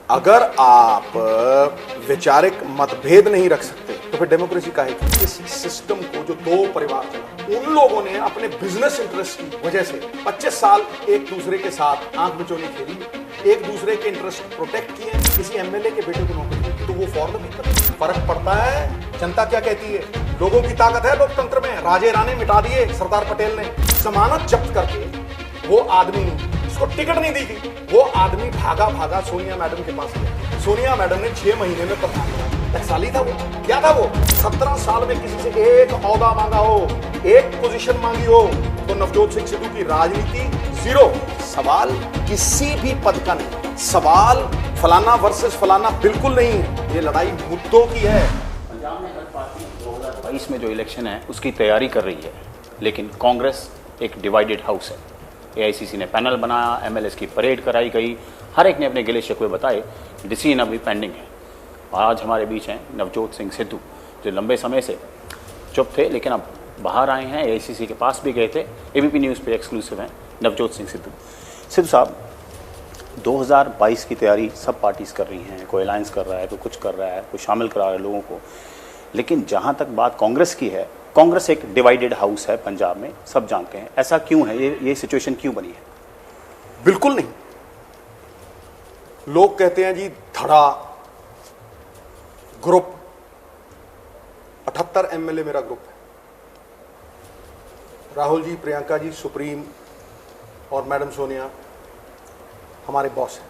अगर आप वैचारिक मतभेद नहीं रख सकते तो फिर डेमोक्रेसी काहे की? इस सिस्टम को जो दो परिवार चला, उन लोगों ने अपने बिजनेस इंटरेस्ट की वजह से 25 साल एक दूसरे के साथ आंख मिचौनी खेली, एक दूसरे के इंटरेस्ट प्रोटेक्ट किए। किसी एमएलए के बेटे को नौकरी तो वो फॉर द पीपल। फर्क पड़ता है जनता क्या कहती है। लोगों की ताकत है लोकतंत्र में। राजे राणे मिटा दिए सरदार पटेल ने। जमानत जब्त करके वो आदमी, उसको टिकट नहीं दी थी, वो आदमी भागा सोनिया मैडम के पास गया। सोनिया मैडम ने 6 महीने में प्रधान, टकसाली था वो। क्या था वो? 17 साल में किसी से एक औहदा मांगा हो, एक पोजीशन मांगी हो तो नवजोत सिंह सिद्धू की राजनीति जीरो। सवाल किसी भी पद का नहीं, सवाल फलाना वर्सेस फलाना बिल्कुल नहीं है। ये लड़ाई मुद्दों की है। पंजाब में हर पार्टी 2022 में जो इलेक्शन है उसकी तैयारी कर रही है, लेकिन कांग्रेस एक डिवाइडेड हाउस है। एआईसीसी ने पैनल बनाया, एमएलएस की परेड कराई गई, हर एक ने अपने गिले शिकवे बताए। डिसीजन अभी पेंडिंग है। आज हमारे बीच हैं नवजोत सिंह सिद्धू, जो लंबे समय से चुप थे लेकिन अब बाहर आए हैं। एआईसीसी के पास भी गए थे। एबीपी न्यूज़ पे एक्सक्लूसिव हैं नवजोत सिंह सिद्धू। सिद्धू साहब, 2022 की तैयारी सब पार्टीज कर रही हैं। कोई अलायंस कर रहा है, कोई कुछ कर रहा है, कोई शामिल करा रहा है लोगों को, लेकिन जहाँ तक बात कांग्रेस की है, कांग्रेस एक डिवाइडेड हाउस है पंजाब में, सब जानते हैं। ऐसा क्यों है? ये सिचुएशन क्यों बनी है? बिल्कुल नहीं। लोग कहते हैं जी धड़ा ग्रुप, 78 एमएलए मेरा ग्रुप है। राहुल जी, प्रियंका जी सुप्रीम और मैडम सोनिया हमारे बॉस हैं।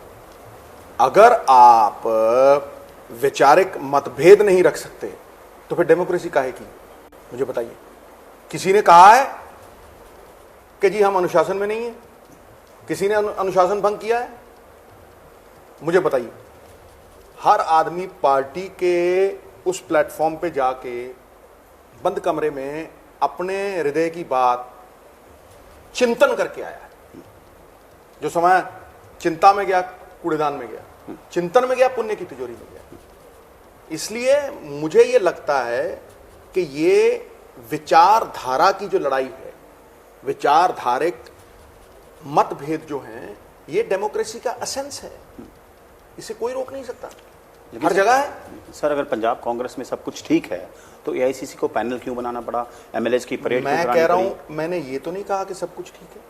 अगर आप वैचारिक मतभेद नहीं रख सकते तो फिर डेमोक्रेसी काहे की? मुझे बताइए। किसी ने कहा है कि जी हम अनुशासन में नहीं है? किसी ने अनुशासन भंग किया है? मुझे बताइए। हर आदमी पार्टी के उस प्लेटफॉर्म पे जाके बंद कमरे में अपने हृदय की बात चिंतन करके आया है। जो समय चिंता में गया कूड़ेदान में गया, चिंतन में गया पुण्य की तिजोरी में गया। इसलिए मुझे यह लगता है कि ये विचारधारा की जो लड़ाई है, विचारधारिक मतभेद जो हैं, ये डेमोक्रेसी का एसेंस है। इसे कोई रोक नहीं सकता, हर जगह है। सर, अगर पंजाब कांग्रेस में सब कुछ ठीक है तो एआईसीसी को पैनल क्यों बनाना पड़ा? एमएलएस की परेड मैं कह रहा हूं, मैंने ये तो नहीं कहा कि सब कुछ ठीक है।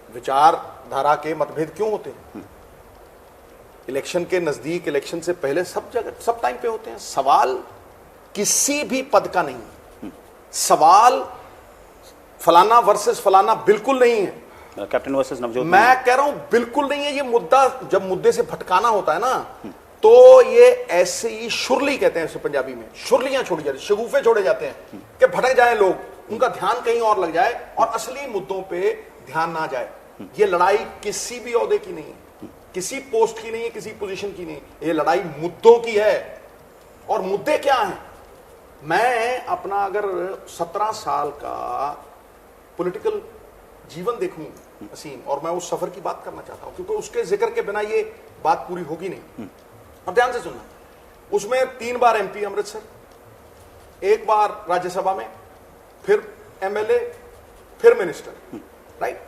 विचारधारा के मतभेद क्यों होते हैं? इलेक्शन के नजदीक, इलेक्शन से पहले सब जगह, सब टाइम पे होते हैं। सवाल किसी भी पद का नहीं, सवाल फलाना वर्सेस फलाना बिल्कुल नहीं है। कैप्टन वर्सेस नवजोत, मैं कह रहा हूं बिल्कुल नहीं है। ये मुद्दा, जब मुद्दे से भटकाना होता है ना, तो ये ऐसे ही शुरली कहते हैं इसे पंजाबी में, शुरलियां छोड़ी जाती, शगुफे छोड़े जाते हैं कि भटक जाए लोग, उनका ध्यान कहीं और लग जाए और असली मुद्दों पे ध्यान ना जाए। ये लड़ाई किसी भी ओहदे की नहीं है, किसी पोस्ट की नहीं है, किसी पोजीशन की नहीं। ये लड़ाई मुद्दों की है। और मुद्दे क्या हैं? मैं अपना अगर 17 साल का पॉलिटिकल जीवन देखूं असीम, और मैं उस सफर की बात करना चाहता हूं, क्योंकि उसके जिक्र के बिना ये बात पूरी होगी नहीं। और ध्यान से सुनना, उसमें 3 बार एमपी अमृतसर, 1 बार राज्यसभा में, फिर एमएलए, फिर मिनिस्टर, राइट?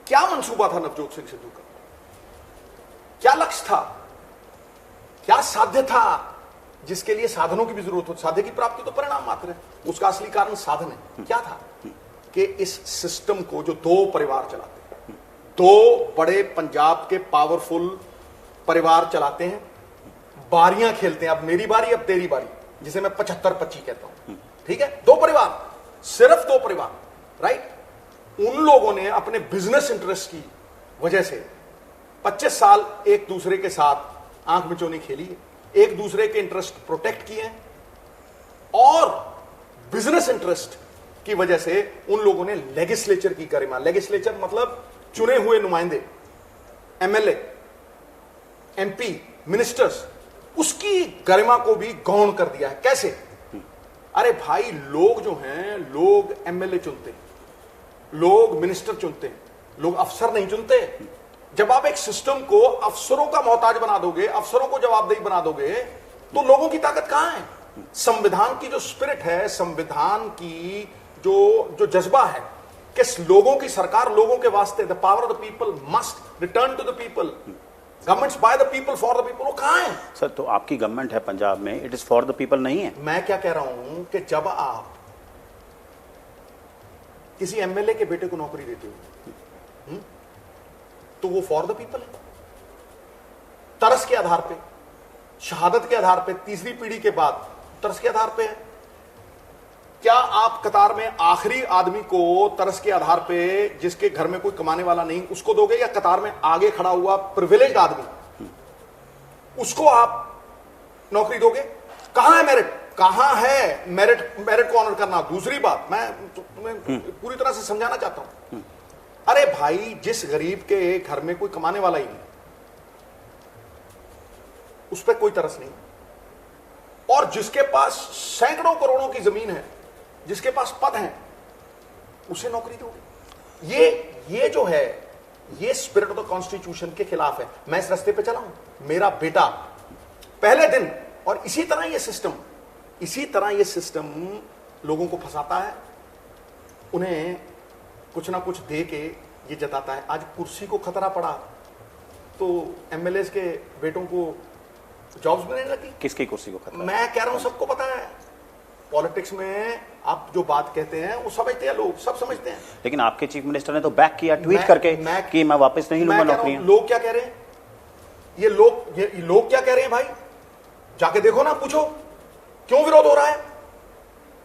क्या मंसूबा था नवजोत सिंह सिद्धू का? क्या लक्ष्य था? क्या साध्य था? जिसके लिए साधनों की भी जरूरत हो। साध्य की प्राप्ति तो परिणाम मात्र है, उसका असली कारण साधन है। क्या था? कि इस सिस्टम को जो दो परिवार चलाते हैं, दो बड़े पंजाब के पावरफुल परिवार चलाते हैं, बारियां खेलते हैं। अब मेरी बारी, अब तेरी बारी, जिसे मैं 75-25 कहता हूं। ठीक है? 2 परिवार, सिर्फ 2 परिवार, राइट? उन लोगों ने अपने बिजनेस इंटरेस्ट की वजह से 25 साल एक दूसरे के साथ आंख मिचौनी खेली है, एक दूसरे के इंटरेस्ट प्रोटेक्ट किए हैं, और बिजनेस इंटरेस्ट की वजह से उन लोगों ने लेजिस्लेचर की गरिमा, लेजिस्लेचर मतलब चुने हुए नुमाइंदे, एमएलए, एमपी, मिनिस्टर्स, उसकी गरिमा को भी गौण कर दिया है। कैसे? अरे भाई, लोग जो हैं, लोग एमएलए चुनते हैं, लोग मिनिस्टर चुनते हैं, लोग अफसर नहीं चुनते। जब आप एक सिस्टम को अफसरों का मोहताज बना दोगे, अफसरों को जवाबदेही बना दोगे, तो लोगों की ताकत कहां है? संविधान की जो स्पिरिट है, संविधान की जो जज्बा है कि लोगों की सरकार लोगों के वास्ते, the power of the people must return to the people, governments by the people for the people, वो कहां है? सर तो आपकी गवर्नमेंट है पंजाब में, it is for the people नहीं है। मैं क्या कह रहा हूं कि जब आप किसी एमएलए के बेटे को नौकरी देते हो तो वो फॉर द पीपल है, तरस के आधार पे, शहादत के आधार पे, तीसरी पीढ़ी के बाद तरस के आधार पे है। क्या आप कतार में आखिरी आदमी को तरस के आधार पे, जिसके घर में कोई कमाने वाला नहीं, उसको दोगे, या कतार में आगे खड़ा हुआ प्रिविलेज्ड आदमी उसको आप नौकरी दोगे? कहां है मेरिट? कहां है मेरिट को ऑनर करना? दूसरी बात मैं तुम्हें पूरी तरह से समझाना चाहता हूं। अरे भाई, जिस गरीब के घर में कोई कमाने वाला ही नहीं, उस पर कोई तरस नहीं, और जिसके पास सैकड़ों करोड़ों की जमीन है, जिसके पास पद है, उसे नौकरी दोगे? ये जो है, ये स्पिरिट ऑफ द कॉन्स्टिट्यूशन के खिलाफ है। मैं इस रास्ते पे चला हूं, मेरा बेटा पहले दिन, और इसी तरह ये सिस्टम लोगों को फंसाता है, उन्हें कुछ ना कुछ दे के ये जताता है। आज कुर्सी को खतरा पड़ा तो एमएलए के बेटों को जॉब्स मिलने लगी। किसकी कुर्सी को खतरा? मैं कह रहा हूं, सबको पता है। पॉलिटिक्स में आप जो बात कहते हैं वो समझते हैं लोग, सब समझते हैं। लेकिन आपके चीफ मिनिस्टर ने तो बैक किया ट्वीट करके कि मैं वापस नहीं लूंगा नौकरियां। लोग क्या कह रहे हैं? ये लोग क्या कह रहे हैं भाई? जाके देखो ना, पूछो क्यों विरोध हो रहा है,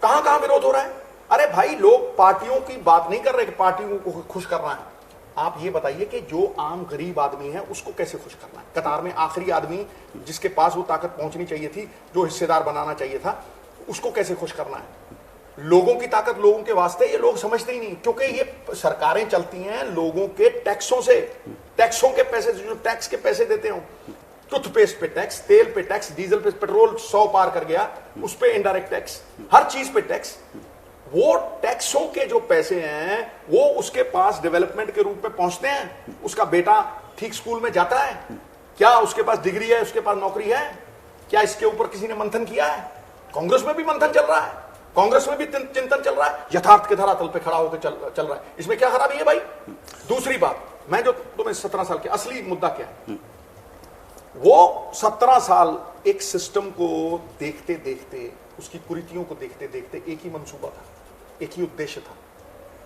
कहां विरोध हो रहा है। अरे भाई, लोग पार्टियों की बात नहीं कर रहे कि पार्टियों को खुश करना है। आप ये बताइए कि जो आम गरीब आदमी है उसको कैसे खुश करना है? कतार में आखिरी आदमी जिसके पास वो ताकत पहुंचनी चाहिए थी, जो हिस्सेदार बनाना चाहिए था, उसको कैसे खुश करना है? लोगों की ताकत लोगों के वास्ते, ये लोग समझते ही नहीं, क्योंकि ये सरकारें चलती हैं लोगों के टैक्सों से, टैक्सों के पैसे, जो टैक्स के पैसे देते हो, टूथपेस्ट पे टैक्स, तेल पे टैक्स, डीजल पे, पेट्रोल 100 पार कर गया, उस पे इनडायरेक्ट टैक्स, हर चीज पे टैक्स। वो टैक्सों के जो पैसे हैं वो उसके पास डेवलपमेंट के रूप में पहुंचते हैं। उसका बेटा ठीक स्कूल में जाता है क्या? उसके पास डिग्री है, उसके पास नौकरी है क्या? इसके ऊपर किसी ने मंथन किया है? कांग्रेस में भी मंथन चल रहा है, कांग्रेस में भी चिंतन चल रहा है, यथार्थ के धरातल पे खड़ा होकर चल रहा है। इसमें क्या खराबी है भाई? दूसरी बात, मैं जो तुम्हें 17 साल के असली मुद्दा क्या है, वो 17 साल एक सिस्टम को देखते देखते, उसकी कुरीतियों को देखते देखते एक ही मंसूबा था, एक ही उद्देश्य था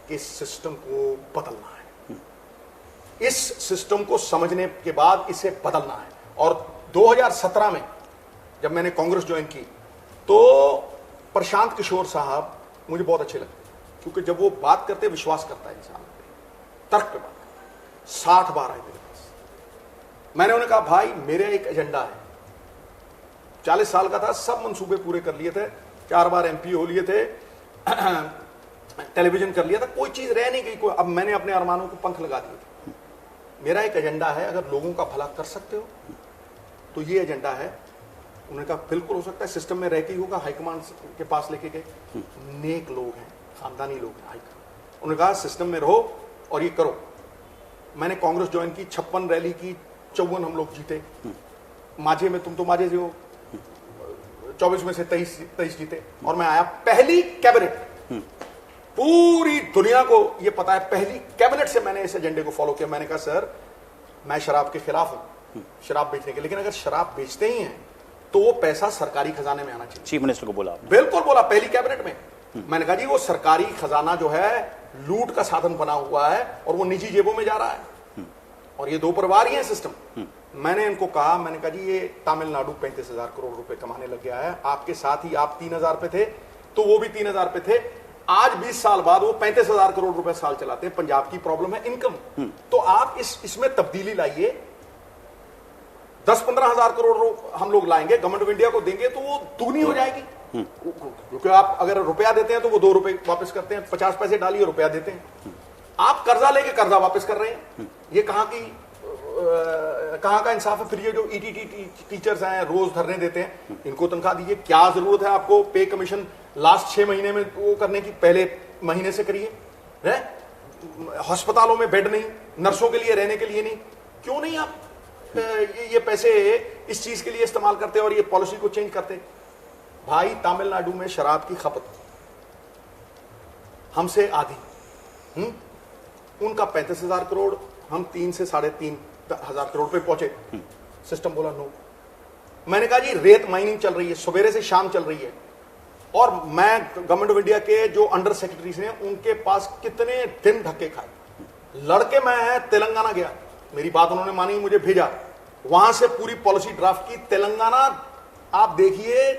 कि इस सिस्टम को बदलना है। इस सिस्टम को समझने के बाद इसे बदलना है। और 2017 में जब मैंने कांग्रेस ज्वाइन की तो प्रशांत किशोर साहब मुझे बहुत अच्छे लगे, क्योंकि जब वो बात करते, विश्वास करता है इंसान पे, तर्क पे बात। 60 बार आए मेरे पास, मैंने उन्हें कहा भाई मेरे एक एजेंडा है, 40 साल का था, सब मंसूबे पूरे कर लिए थे, 4 बार एमपी हो लिए थे, टेलीविजन कर लिया था, कोई चीज रह नहीं गई। अब मैंने अपने अरमानों को पंख लगा दिए थे। मेरा एक एजेंडा है, अगर लोगों का भला कर सकते हो तो ये एजेंडा है। उन्होंने कहा बिल्कुल हो सकता है, सिस्टम में रह के ही होगा। हाईकमांड के पास लेके गए, नेक लोग हैं, खानदानी लोग हैं हाईकमांड। उन्होंने कहा सिस्टम में रहो और ये करो। मैंने कांग्रेस ज्वाइन की, 56 रैली की, 54 हम लोग जीते। माझे में, तुम तो माझे से हो, 24 में से 23 जीते, और मैं आया पहली कैबिनेट। पूरी दुनिया को ये पता है, पहली कैबिनेट से मैंने इस एजेंडे को फॉलो किया। मैंने कहा सर मैं शराब के खिलाफ हूं, शराब बेचने के, लेकिन अगर शराब बेचते ही हैं तो वो पैसा सरकारी खजाने में आना चाहिए। चीफ मिनिस्टर को बोला आपने? बिल्कुल बोला, पहली कैबिनेट में। मैंने कहा जी वो सरकारी खजाना जो है लूट का साधन बना हुआ है और वो निजी जेबों में जा रहा है, और ये दो परिवार ही है सिस्टम। मैंने इनको कहा, मैंने कहा जी ये तमिलनाडु 35,000 करोड़ रुपए कमाने लग गया है, आपके साथ ही आप 3,000 पे थे तो वो भी 3,000 पे थे, आज 20 साल बाद वो 35,000 करोड़ रुपए साल चलाते हैं। पंजाब की प्रॉब्लम है इनकम, तो आप इसमें तब्दीली लाइए। 10-15 हजार करोड़ हम लोग लाएंगे, गवर्नमेंट ऑफ इंडिया को देंगे तो वो दुगनी हो जाएगी। क्योंकि आप अगर रुपया देते हैं तो वो 2 रुपए वापस करते हैं, 50 पैसे डालिए रुपया देते हैं। आप कर्जा लेके कर्जा वापस कर रहे हैं, ये कहां का इंसाफ है? फिर ये जो ईटीटी टीचर्स हैं, रोज धरने देते हैं, इनको तनख्वाह दीजिए। क्या जरूरत है आपको पे कमीशन लास्ट 6 महीने में वो करने की? पहले महीने से करिए। अस्पतालों में बेड नहीं, नर्सों के लिए रहने के लिए नहीं, क्यों नहीं आप ये पैसे इस चीज के लिए इस्तेमाल करते और ये पॉलिसी को चेंज करते? भाई तमिलनाडु में शराब की खपत हमसे आधी, उनका 35,000 करोड़, हम 3 से 3.5 10,000 करोड़ पे पहुंचे। सिस्टम बोला नो। मैंने कहा जी रेत माइनिंग चल रही है, सवेरे से शाम चल रही है, और मैं गवर्नमेंट ऑफ इंडिया के जो अंडर सेक्रेटरीज हैं उनके पास कितने दिन धक्के खाए। लड़के मैं तेलंगाना गया, मेरी बात उन्होंने मानी, मुझे भेजा, वहां से पूरी पॉलिसी ड्राफ्ट की। तेलंगाना आप देखिए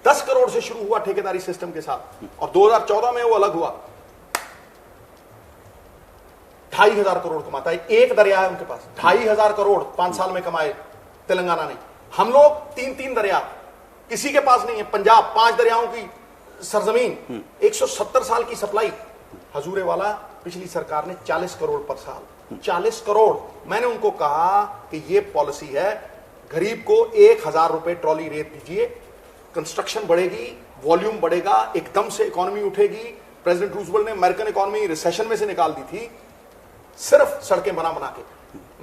10 करोड़ से शुरू हुआ ठेकेदारी सिस्टम के साथ, और 2014 में वो अलग हुआ। 2,500 करोड़ कमाता है, एक दरिया है उनके पास, 2,500 करोड़ 5 साल में कमाए तेलंगाना ने। हम लोग 3-3 दरिया, किसी के पास नहीं है। पंजाब 5 दरियाओं की सरजमीन, 170 साल की सप्लाई। हजूरे वाला पिछली सरकार ने 40 करोड़ पर साल, 40 करोड़। मैंने उनको कहा कि ये पॉलिसी है, गरीब को 1,000 रुपए ट्रॉली रेत दीजिए, कंस्ट्रक्शन बढ़ेगी, वॉल्यूम बढ़ेगा, एकदम से इकोनॉमी उठेगी। प्रेसिडेंट रूजवेल्ट ने अमेरिकन इकोनॉमी रिसेशन में से निकाल दी थी सिर्फ सड़कें बना बना के।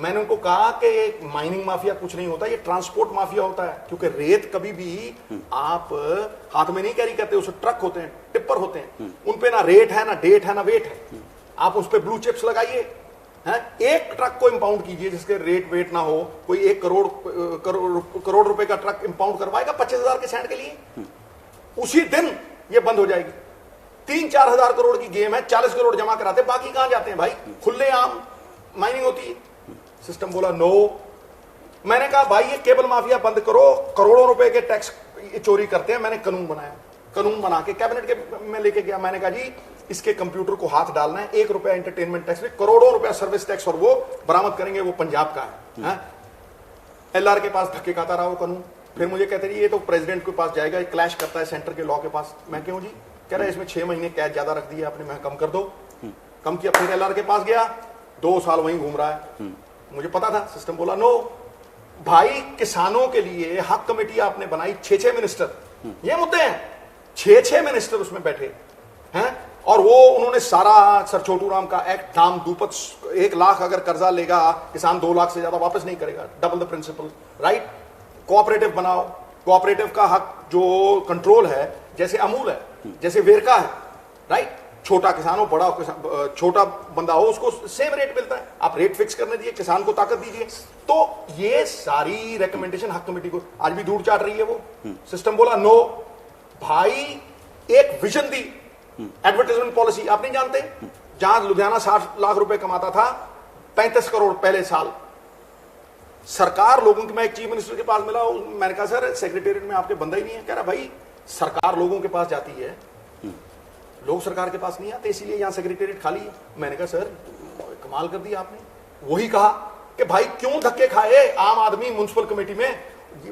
मैंने उनको कहा कि माइनिंग माफिया कुछ नहीं होता, ये ट्रांसपोर्ट माफिया होता है, क्योंकि रेत कभी भी आप हाथ में नहीं कैरी करते, उसे ट्रक होते हैं, टिप्पर होते हैं, उन पे ना रेट है, ना डेट है, ना वेट है। आप उस पे ब्लू चिप्स लगाइए, एक ट्रक को इंपाउंड कीजिए जिसके रेट वेट ना हो, कोई 1 करोड़ रुपए का ट्रक इंपाउंड करवाएगा 25,000 के सैंड के लिए, उसी दिन ये बंद हो जाएगी। 3-4 हजार करोड़ की गेम है, 40 करोड़ जमा कराते, बाकी कहां जाते हैं भाई? खुले आम माइनिंग होती है। सिस्टम बोला नो। मैंने कहा भाई ये केबल माफिया बंद करो, करोड़ों रुपए के टैक्स चोरी करते हैं। मैंने कानून बनाया, कानून बना के कैबिनेट के में लेके गया। मैंने कहा जी इसके कंप्यूटर को हाथ डालना है, 1 रुपया एंटरटेनमेंट टैक्स में, करोड़ों रुपया सर्विस टैक्स, और वो बरामद करेंगे, वो पंजाब का है। LR के पास धक्के खाता रहा वो कानून। फिर मुझे कहते रही ये तो प्रेसिडेंट के पास जाएगा, क्लैश करता है सेंटर के लॉ के पास। मैं क्यों जी? कह रहा है इसमें 6 महीने कैद ज्यादा रख दिया आपने, मैं कम कर दो। कम किया, फिर LR के पास गया, 2 साल वहीं घूम रहा है। मुझे पता था। सिस्टम बोला नो। भाई किसानों के लिए हक कमेटी आपने बनाई, 6-6 मिनिस्टर, ये मुद्दे हैं, 6-6 मिनिस्टर उसमें बैठे हैं, और वो उन्होंने सारा सर छोटू राम का एक्ट, दाम दूपत, 1 लाख अगर कर्जा लेगा किसान 2 लाख से ज्यादा वापस नहीं करेगा, double the principal, right. Cooperative बनाओ, कोऑपरेटिव का हक जो कंट्रोल है, जैसे अमूल है, जैसे वेरका है, राइट। छोटा किसान हो, बड़ा किसान, छोटा बंदा हो, उसको सेम रेट मिलता है। आप रेट फिक्स करने दीजिए, किसान को ताकत दीजिए। तो ये सारी रिकमेंडेशन हक कमेटी को आज भी धूड़ चाट रही है वो। सिस्टम बोला नो। भाई एक विजन दी, एडवर्टाइजमेंट पॉलिसी आप नहीं जानते, जहां लुधियाना 60 लाख रुपए कमाता था, 35 करोड़ पहले साल। सरकार लोगों की, मैं एक चीफ मिनिस्टर के पास मिला, मैंने कहा सर सेक्रेटेरिएट में आपके बंदा ही नहीं है। कह रहा भाई सरकार लोगों के पास जाती है, लोग सरकार के पास नहीं आते, इसीलिए यहां सेक्रेटेरिएट खाली है। मैंने कहा सर कमाल कर दिया आपने। वही कहा कि भाई क्यों धक्के खाए आम आदमी म्युनिसिपल कमेटी में,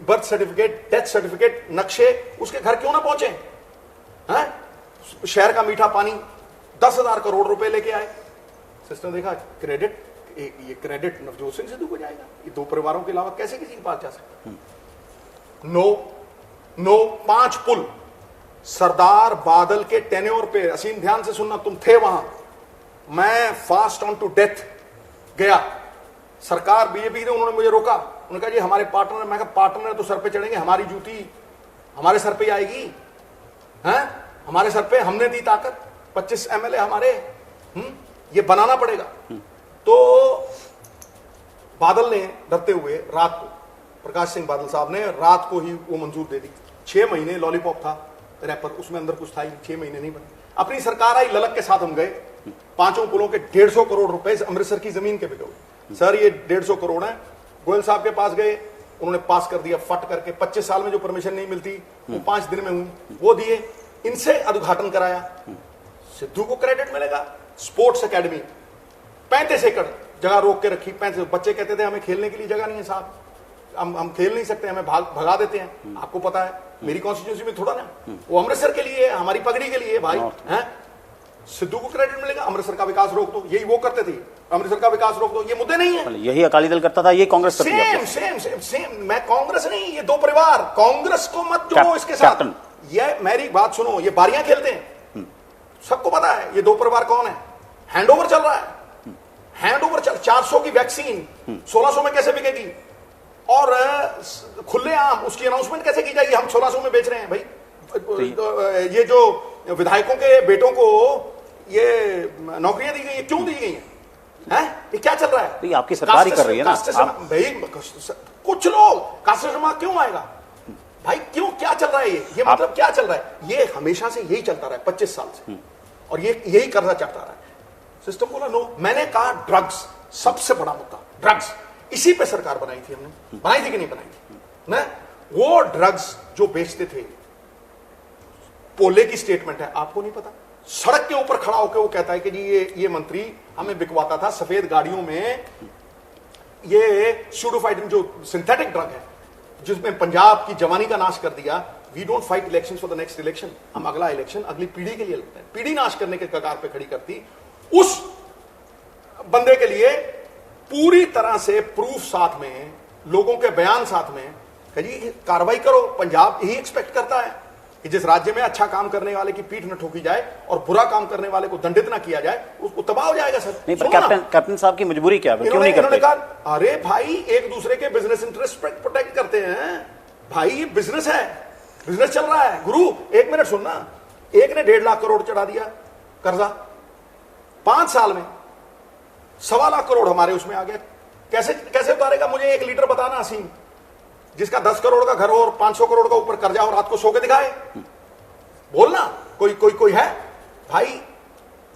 बर्थ सर्टिफिकेट, डेथ सर्टिफिकेट, नक्शे, उसके घर क्यों ना पहुंचे हैं? शहर का मीठा पानी 10,000 करोड़ रुपए लेके आए। सिस्टम देखा, क्रेडिट, ये क्रेडिट नवजोत सिंह सिद्धू को जाएगा, ये 2 परिवारों के अलावा कैसे किसी के पास जा सकता? No no. 5 पुल सरदार बादल के टेन्योर पे, असीम ध्यान से सुनना, तुम थे वहां, मैं फास्ट ऑन टू डेथ गया, सरकार बीजेपी ने, उन्होंने मुझे रोका, उन्होंने कहा जी हमारे पार्टनर। मैं कहा पार्टनर तो सर पे चढ़ेंगे, हमारी जूती हमारे सर पे आएगी हैं, हमारे सर पे, हमने दी ताकत, 25 MLA हमारे, ये बनाना पड़ेगा। तो बादल ने डरते हुए रात को, प्रकाश सिंह बादल साहब ने रात को ही वो मंजूर दे दी। 6 महीने लॉलीपॉप था रैपर, उसमें अंदर कुछ था ही, 6 महीने नहीं बने। अपनी सरकार आई, ललक के साथ हम गए, 5 पुलों के 150 करोड़ रुपए अमृतसर की जमीन के बिके। सर ये 150 करोड़ है। गोयल साहब के पास गए, उन्होंने पास कर दिया फट करके। 25 साल में जो परमिशन नहीं मिलती वो 5 दिन में हुई, वो दिए। इनसे उद्घाटन कराया। सिद्धू को क्रेडिट मिलेगा। स्पोर्ट्स एकेडमी 35 एकड़ जगह रोक के रखी। 35 बच्चे कहते थे हमें खेलने के लिए जगह नहीं है साहब, हम खेल नहीं सकते, हमें भगा देते हैं। आपको पता है मेरी कॉन्स्टिट्यूंसी में थोड़ा ना, वो अमृतसर के लिए, हमारी पगड़ी के लिए भाई हैं। सिद्धू को क्रेडिट मिलेगा, अमृतसर का विकास रोक दो, यही वो करते थे, अमृतसर का विकास रोक दो, ये मुद्दे नहीं है। यही अकाली दल करता था, ये कांग्रेस करती है। सेम। मैं कांग्रेस नहीं, ये 2 परिवार, कांग्रेस को मत जोड़ो इसके साथ। ये मेरी बात सुनो, ये बारियां खेलते हैं, सबको पता है ये 2 परिवार कौन है। हैंडओवर चल रहा है, हैंडओवर चल, 400 की वैक्सीन 1600 में कैसे बिकेगी, और खुलेआम उसकी अनाउंसमेंट कैसे की जाएगी, हम 1600 में बेच रहे हैं भाई। ये जो विधायकों के बेटों को ये नौकरियां दी गई है, क्यों दी गई हैं? हैं? ये क्या चल रहा है? तो ये आपकी सरकार ही कर रही है ना। भाई कुछ लोग कास्ट समाज क्यों आएगा भाई, क्यों, क्या चल रहा है ये मतलब क्या चल रहा है? ये हमेशा से यही चलता रहा है 25 साल से, और ये यही करना चाहता रहा है सिस्टम। बोला नो, मैंने कहा ड्रग्स सबसे बड़ा मुद्दा, ड्रग्स, इसी पे सरकार बनाई थी हमने, बनाई थी कि नहीं बनाई थी ना? वो ड्रग्स जो बेचते थे, पोले की स्टेटमेंट है, आपको नहीं पता? सड़क के ऊपर खड़ा होकर वो कहता है कि जी ये मंत्री हमें बिकवाता था सफेद गाड़ियों में ये स्यूडोफाइटिन जो सिंथेटिक ड्रग है, जिसमें पंजाब की जवानी का नाश कर दिया। We don't fight election for the next election, हम अगला इलेक्शन अगली पीढ़ी के लिए लड़ते हैं। पीढ़ी नाश करने के कगार पे खड़ी करती उस बंदे के लिए पूरी तरह से प्रूफ साथ में, लोगों के बयान साथ में, जी कार्रवाई करो। पंजाब यही एक्सपेक्ट करता है कि जिस राज्य में अच्छा काम करने वाले की पीठ न ठोकी जाए और बुरा काम करने वाले को दंडित ना किया जाए, उसको तबाह हो जाएगा सर। नहीं, पर कैप्टन साहब की मजबूरी क्या है, क्यों नहीं करते? कहा अरे भाई एक दूसरे के बिजनेस इंटरेस्ट प्रोटेक्ट करते हैं भाई, ये बिजनेस है, बिजनेस चल रहा है। गुरु एक मिनट सुनना, एक ने 1.5 लाख करोड़ चढ़ा दिया कर्जा 5 साल में, 1.25 लाख करोड़ हमारे उसमें आ गया। कैसे कैसे उतारेगा? मुझे एक लीडर बताना असीम, जिसका 10 करोड़ का घर हो और 500 करोड़ का ऊपर कर्जा हो, रात को सो के दिखाए, बोलना कोई है भाई?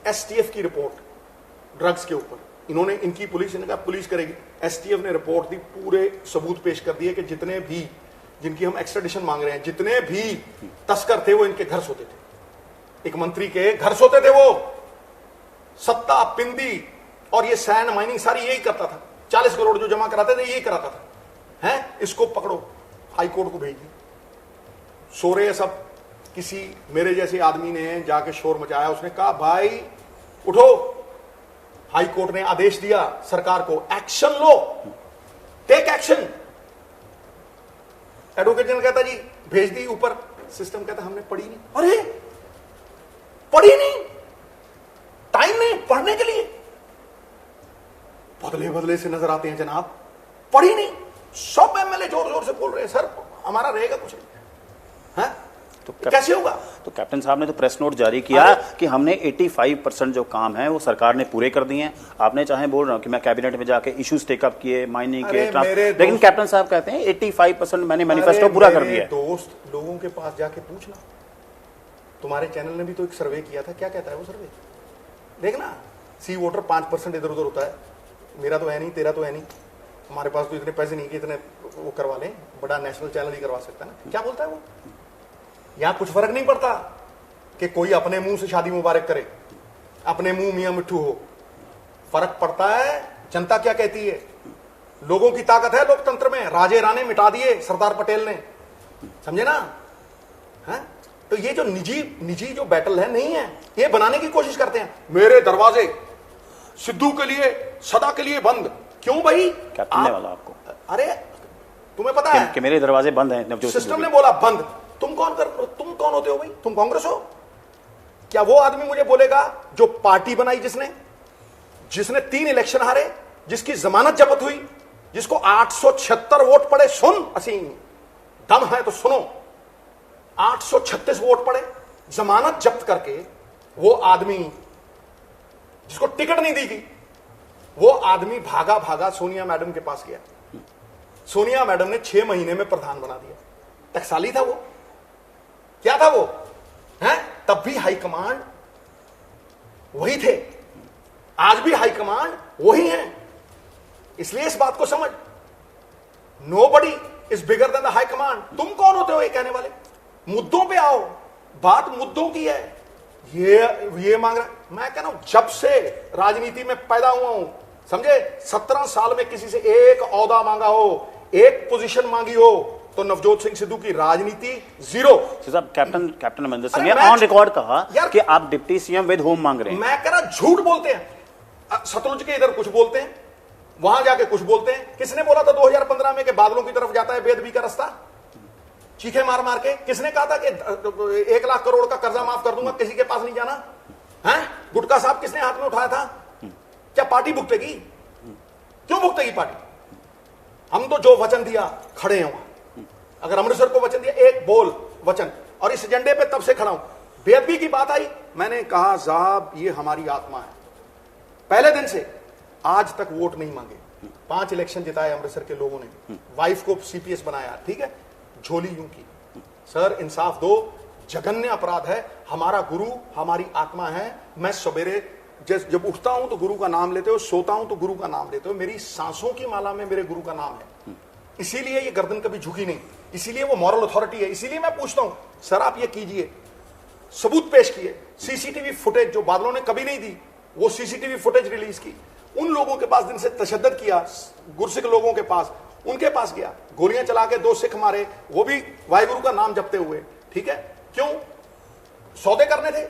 एसटीएफ की रिपोर्ट ड्रग्स के ऊपर, इन्होंने इनकी पुलिस, इनका पुलिस करेगी, एसटीएफ ने रिपोर्ट दी, पूरे सबूत पेश कर दिए कि जितने भी, जिनकी हम एक्स्ट्रेडिशन मांग रहे हैं, जितने भी तस्कर थे वो इनके घर सोते थे, एक मंत्री के घर सोते थे वो। सत्ता, पिंदी और ये सैंड माइनिंग सारी यही करता था, 40 करोड़ जो जमा कराते थे यही कराता था। हैं, इसको पकड़ो, हाई कोर्ट को भेज दी, सो रहे सब। किसी मेरे जैसे आदमी ने जाके शोर मचाया, उसने कहा भाई उठो, हाई कोर्ट ने आदेश दिया सरकार को, एक्शन लो, टेक एक्शन। एडवोकेट जनरल कहता जी भेज दी ऊपर, सिस्टम कहता हमने पढ़ी नहीं। अरे पढ़ी नहीं, टाइम नहीं पढ़ने के लिए, बदले बदले से नजर आते हैं जनाब, पढ़ी नहीं। सब एमएलए जोर जोर से बोल रहे हैं सर हमारा रहेगा कुछ नहीं है, तो कैसे होगा? तो कैप्टन साहब ने तो प्रेस नोट जारी किया कि हमने 85% जो काम है वो सरकार ने पूरे कर दिए हैं। आपने चाहे बोल रहा हूं कि मैं कैबिनेट में जाके इश्यूज टेकअप किए, माइनिंग के, लेकिन कैप्टन साहब कहते हैं 85% मैंने मैनिफेस्टो पूरा कर दिया। दोस्त लोगों के पास जाके पूछना, तुम्हारे चैनल ने भी तो एक सर्वे किया था, क्या कहता है वो सर्वे? देखना, सी वोटर 5% इधर उधर होता है, मेरा तो है नहीं, तेरा तो है नहीं, हमारे पास तो इतने पैसे नहीं कि इतने वो करवा लें, बड़ा नेशनल चैनल ही करवा सकता है ना। क्या बोलता है वो? यहां कुछ फर्क नहीं पड़ता कि कोई अपने मुंह से शादी मुबारक करे, अपने मुंह मियां मिट्ठू हो, फर्क पड़ता है जनता क्या कहती है। लोगों की ताकत है लोकतंत्र में, राजे राणे मिटा दिए सरदार पटेल ने, समझे ना? है तो ये जो निजी जो बैटल है नहीं है, ये बनाने की कोशिश करते हैं। मेरे दरवाजे सिद्धू के लिए सदा के लिए बंद, क्यों भाई? कैप्टन वाला आपको, अरे तुम्हें पता है कि मेरे दरवाजे बंद हैं, सिस्टम ने बोला बंद। तुम तुम कौन होते हो भाई? तुम कांग्रेस हो क्या? वो आदमी मुझे बोलेगा जो पार्टी बनाई, जिसने 3 इलेक्शन हारे, जिसकी जमानत जब्त हुई, जिसको 876 वोट पड़े। सुन असीम, दम है तो सुनो, 836 वोट पड़े, जमानत जब्त करके वो आदमी जिसको टिकट नहीं दी गई, वो आदमी भागा भागा सोनिया मैडम के पास गया। सोनिया मैडम ने 6 महीने में प्रधान बना दिया। टकसाली था वो, क्या था वो? हैं? तब भी हाईकमांड वही थे, आज भी हाईकमांड वही है। इसलिए इस बात को समझ, nobody is bigger than the high command. तुम कौन होते हो ये कहने वाले? मुद्दों पे आओ, बात मुद्दों की है। ये मांग रहा, मैं कह रहा हूं जब से राजनीति में पैदा हुआ हूं, समझे, 17 साल में किसी से एक ओहदा मांगा हो, एक पोजीशन मांगी हो, तो नवजोत सिंह सिद्धू की राजनीति जीरो। कैप्टन अमरिंदर सिंह ने ऑन रिकॉर्ड कहा कि आप डिप्टी सीएम विद होम मांग रहे हैं। मैं कह रहा झूठ बोलते हैं, सतलुज के इधर कुछ बोलते हैं, वहां जाके कुछ बोलते हैं। किसने बोला था 2015 में कि बादलों की तरफ जाता है बेअदबी का रास्ता? चीखे मार मार के किसने कहा था कि 1 लाख करोड़ का कर्जा माफ कर दूंगा, किसी के पास नहीं जाना है? गुटका साहब किसने हाथ में उठाया था? क्या पार्टी भुगतेगी? क्यों भुगतेगी पार्टी? हम तो जो वचन दिया खड़े हैं वहां। अगर अमृतसर को वचन दिया, एक बोल वचन, और इस एजेंडे पे तब से खड़ा हूं। बेअदबी की बात आई, मैंने कहा साहब ये हमारी आत्मा है, पहले दिन से आज तक वोट नहीं मांगे, 5 इलेक्शन जिताए अमृतसर के लोगों ने, वाइफ को सीपीएस बनाया, ठीक है, झोली यूं की। सर इंसाफ दो, जघन्य अपराध है। हमारा गुरु हमारी आत्मा है। मैं सवेरे जब उठता हूं तो गुरु का नाम लेते हो, सोता हूं तो गुरु का नाम लेते हो। मेरी सांसों की माला में मेरे गुरु का नाम है, इसीलिए ये गर्दन कभी झुकी नहीं, इसीलिए वो मॉरल अथॉरिटी है। इसीलिए मैं पूछता हूं सर आप ये कीजिए, सबूत पेश किए, सीसीटीवी फुटेज जो बादलों ने कभी नहीं दी, वो सीसीटीवी फुटेज रिलीज की। उन लोगों के पास जिनसे तशद्दद किया, गुरसिख लोगों के पास, उनके पास गया, गोलियां चला के 2 सिख मारे, वो भी वाहिगुरु का नाम जपते हुए, ठीक है। क्यों? सौदे करने थे,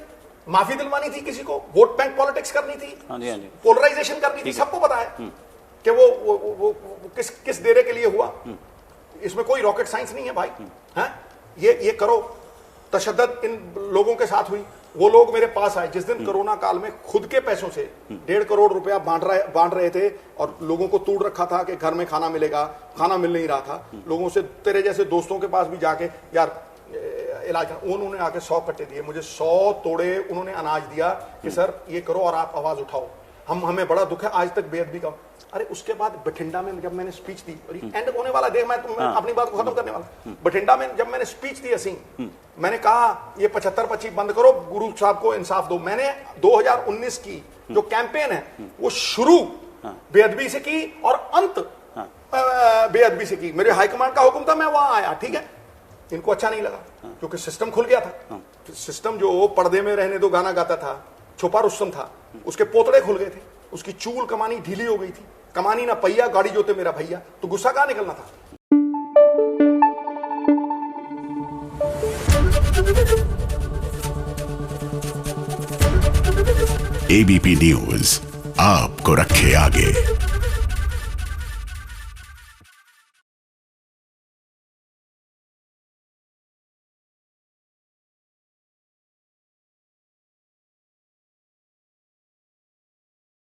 माफी दिलवानी थी किसी को, वोट बैंक पॉलिटिक्स करनी थी, पोलराइजेशन करनी थी। सबको पता है कि वो किस डेरे के लिए हुआ। इसमें कोई रॉकेट साइंस नहीं है भाई। हैं? ये करो। तशद्दद इन लोगों के साथ हुई। वो लोग मेरे पास आए जिस दिन कोरोना काल में खुद के पैसों से 1.5 करोड़ रुपया बांट रहे थे और लोगों को तोड़ रखा था कि घर में खाना मिलेगा, खाना मिल नहीं रहा था। लोगों से, तेरे जैसे दोस्तों के पास भी जाके यार इलाज, उन्होंने आके 100 कट्टे दिए मुझे, 100 तोड़े उन्होंने अनाज दिया कि सर ये करो और आप आवाज उठाओ। हमें बड़ा दुख है आज तक बेअदबी का। अरे उसके बाद बठिंडा में जब मैंने स्पीच दी, और एंड होने वाला, देख मैं अपनी बात को खत्म करने वाला। बठिंडा में जब मैंने स्पीच दी असीम, मैंने कहा ये 75-25 बंद करो, गुरु साहब को इंसाफ दो। मैंने 2019 की जो कैंपेन है वो शुरू बेअदबी से की और अंत बेअदबी से की। मेरे हाईकमांड का हुक्म था, मैं वहां आया, ठीक है। इनको अच्छा नहीं लगा क्योंकि सिस्टम खुल गया था। सिस्टम जो पर्दे में रहने दो गाना गाता था, छुपा रुस्तम था, उसके पोतड़े खुल गए थे, उसकी चूल कमानी ढीली हो गई थी। कमानी ना पहिया, गाड़ी जोते मेरा भैया, तो गुस्सा कहां निकलना था। एबीपी न्यूज आपको रखे आगे।